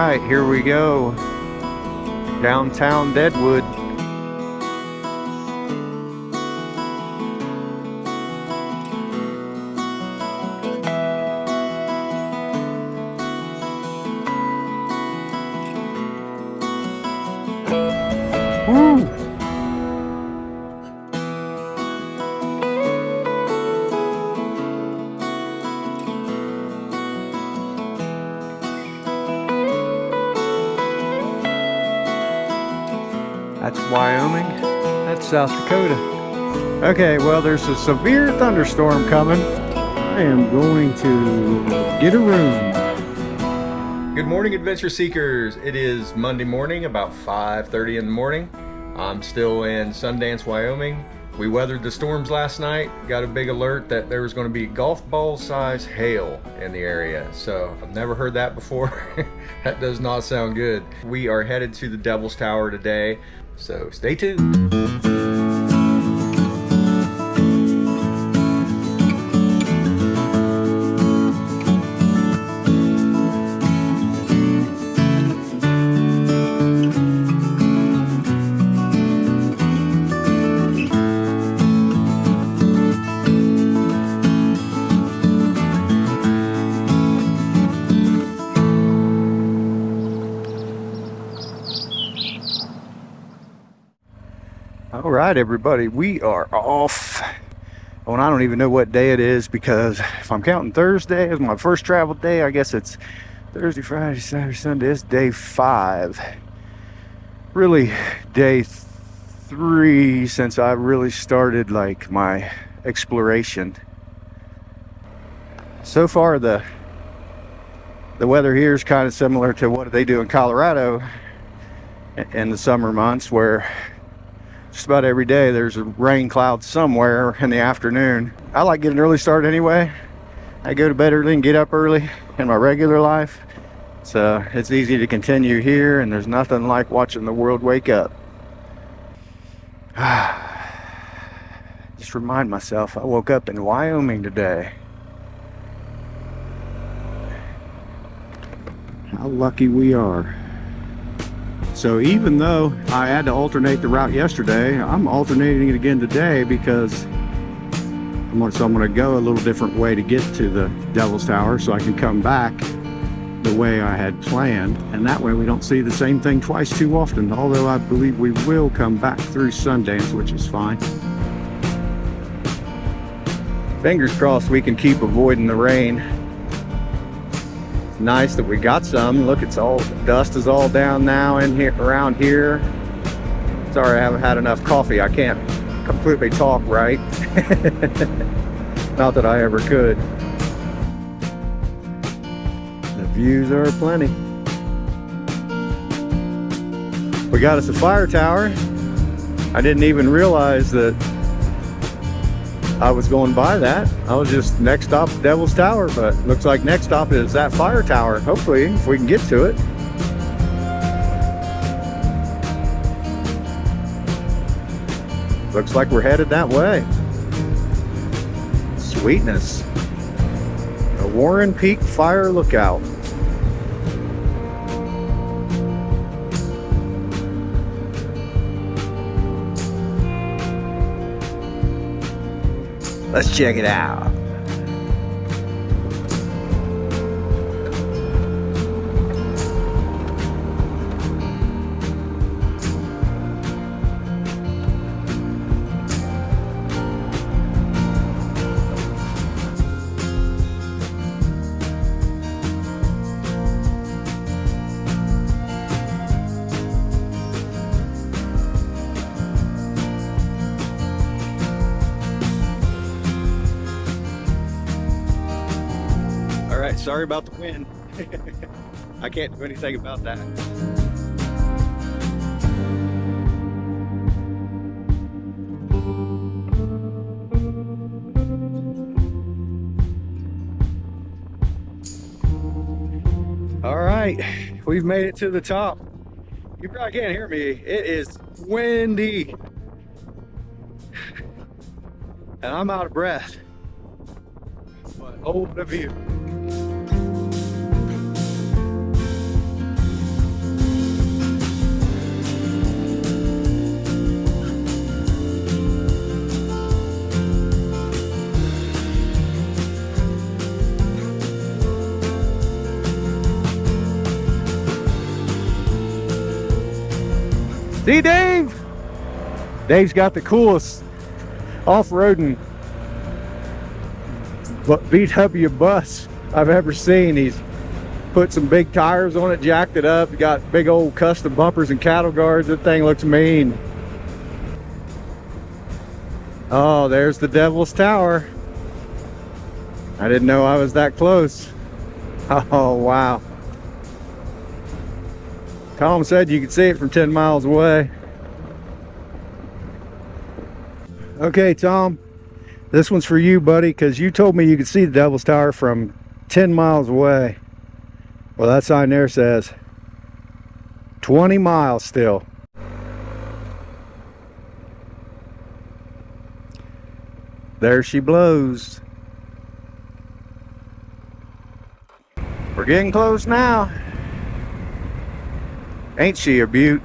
right, here we go. Downtown Deadwood. Woo! That's Wyoming, that's South Dakota. Okay, well, there's a severe thunderstorm coming. I am going to get a room. Good morning, adventure seekers. It is Monday morning, about 5:30 in the morning. I'm still in Sundance, Wyoming. We weathered the storms last night, got a big alert that there was going to be golf ball size hail in the area. So I've never heard that before. That does not sound good. We are headed to the Devil's Tower today, so stay tuned. All right, everybody, we are off. Oh, and I don't even know what day it is, because if I'm counting Thursday as my first travel day, I guess it's Thursday, Friday, Saturday, Sunday. It's day 5. Really day 3 since I really started like my exploration. So far the weather here is kind of similar to what they do in Colorado in the summer months, where just about every day there's a rain cloud somewhere in the afternoon. I like getting an early start anyway. I go to bed early and get up early in my regular life, so it's easy to continue here, and there's nothing like watching the world wake up. Just remind myself I woke up in Wyoming today. How lucky we are. So even though I had to alternate the route yesterday, I'm alternating it again today, because I'm going to go a little different way to get to the Devil's Tower, so I can come back the way I had planned, and that way we don't see the same thing twice too often, although I believe we will come back through Sundance, which is fine. Fingers crossed we can keep avoiding the rain. Nice that we got some. Look, it's all, dust is all down now in here, around here. Sorry, I haven't had enough coffee. I can't completely talk right. Not that I ever could. The views are plenty. We got us a fire tower. I didn't even realize that I was going by that. I was just next stop Devil's Tower, but looks like next stop is that fire tower. Hopefully, if we can get to it. Looks like we're headed that way. Sweetness. A Warren Peak Fire Lookout. Let's check it out. Sorry about the wind. I can't do anything about that. All right, we've made it to the top. You probably can't hear me. It is windy. And I'm out of breath. But oh, the view. See Dave? Dave's got the coolest off-roading VW bus I've ever seen. He's put some big tires on it, jacked it up, got big old custom bumpers and cattle guards. That thing looks mean. Oh, there's the Devil's Tower. I didn't know I was that close. Oh, wow. Tom said you could see it from 10 miles away. Okay, Tom, this one's for you, buddy, because you told me you could see the Devil's Tower from 10 miles away. Well, that sign there says 20 miles still. There she blows. We're getting close now. Ain't she a beaut?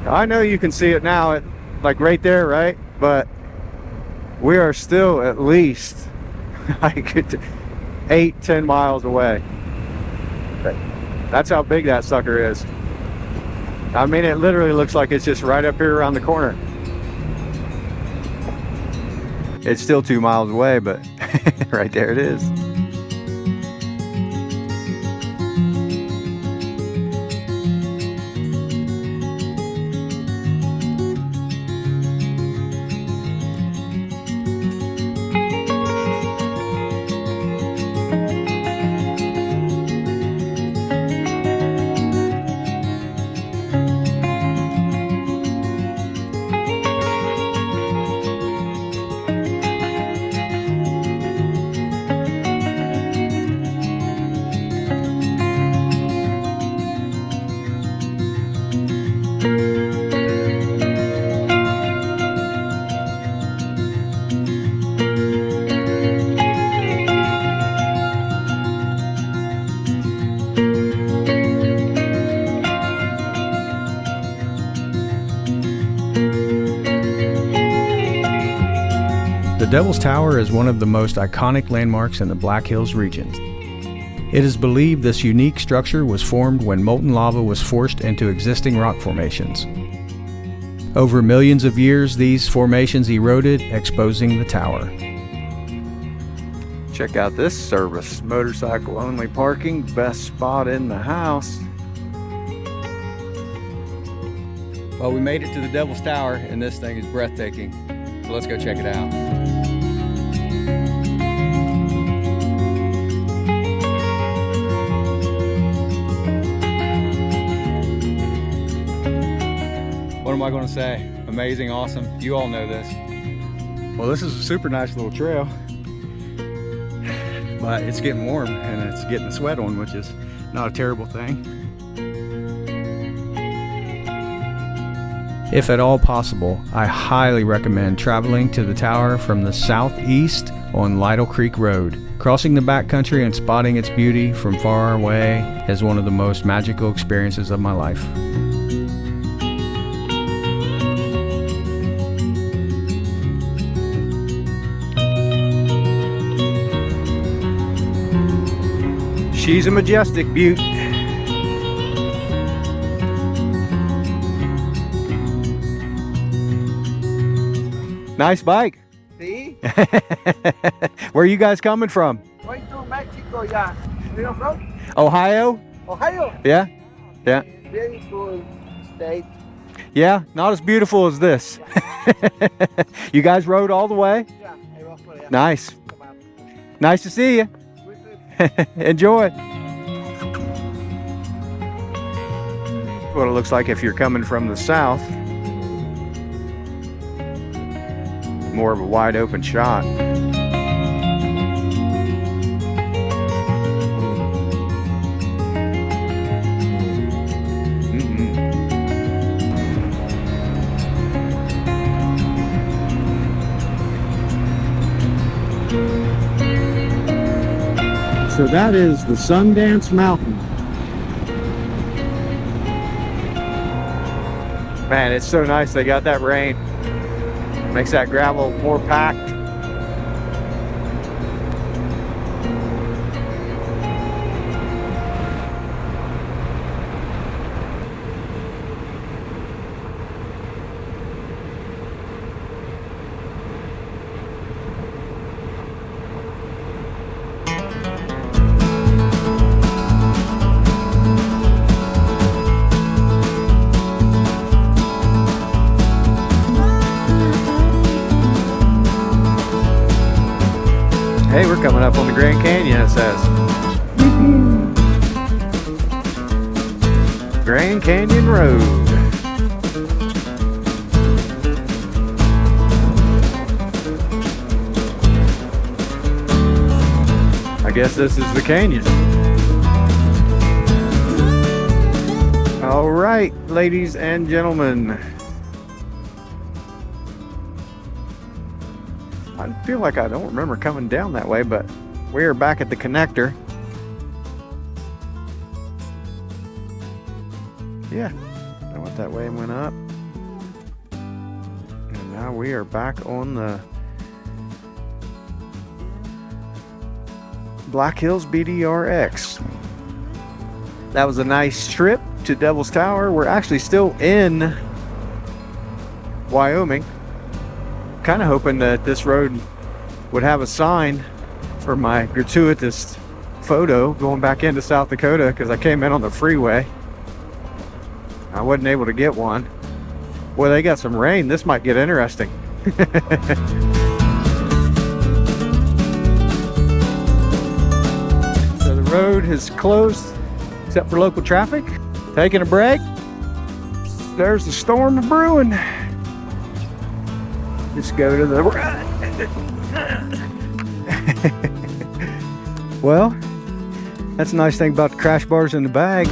I know you can see it now, like right there, right? But we are still at least like 8-10 miles away. That's how big that sucker is. I mean, it literally looks like it's just right up here around the corner. It's still 2 miles away, but right there it is. The Devil's Tower is one of the most iconic landmarks in the Black Hills region. It is believed this unique structure was formed when molten lava was forced into existing rock formations. Over millions of years, these formations eroded, exposing the tower. Check out this service. Motorcycle only parking, best spot in the house. Well, we made it to the Devil's Tower, and this thing is breathtaking. So let's go check it out. What am I going to say? Amazing, awesome. You all know this. Well, this is a super nice little trail, but it's getting warm and it's getting the sweat on, which is not a terrible thing. If at all possible, I highly recommend traveling to the tower from the southeast on Lytle Creek Road. Crossing the backcountry and spotting its beauty from far away is one of the most magical experiences of my life. She's a majestic beaut. Nice bike. See? Where are you guys coming from? Going to Mexico, yeah. Where you from? Ohio? Ohio. Yeah? Yeah. Beautiful state. Yeah, not as beautiful as this. You guys rode all the way? Yeah, I was for, yeah. Nice. Come on. Nice to see you. Enjoy. What it looks like if you're coming from the south. More of a wide open shot. So that is the Sundance Mountain. Man, it's so nice they got that rain. Makes that gravel more packed. Hey, we're coming up on the Grand Canyon, it says. Grand Canyon Road. I guess this is the canyon. All right, ladies and gentlemen. I feel like I don't remember coming down that way, but we're back at the connector. Yeah, I went that way and went up. And now we are back on the Black Hills BDR-x. That was a nice trip to Devil's Tower. We're actually still in Wyoming. Kind of hoping that this road would have a sign for my gratuitous photo going back into South Dakota, because I came in on the freeway. I wasn't able to get one. Boy, they got some rain. This might get interesting. So the road is closed except for local traffic. Taking a break. There's the storm brewing. Just go to the right. Well, that's a nice thing about the crash bars in the bag.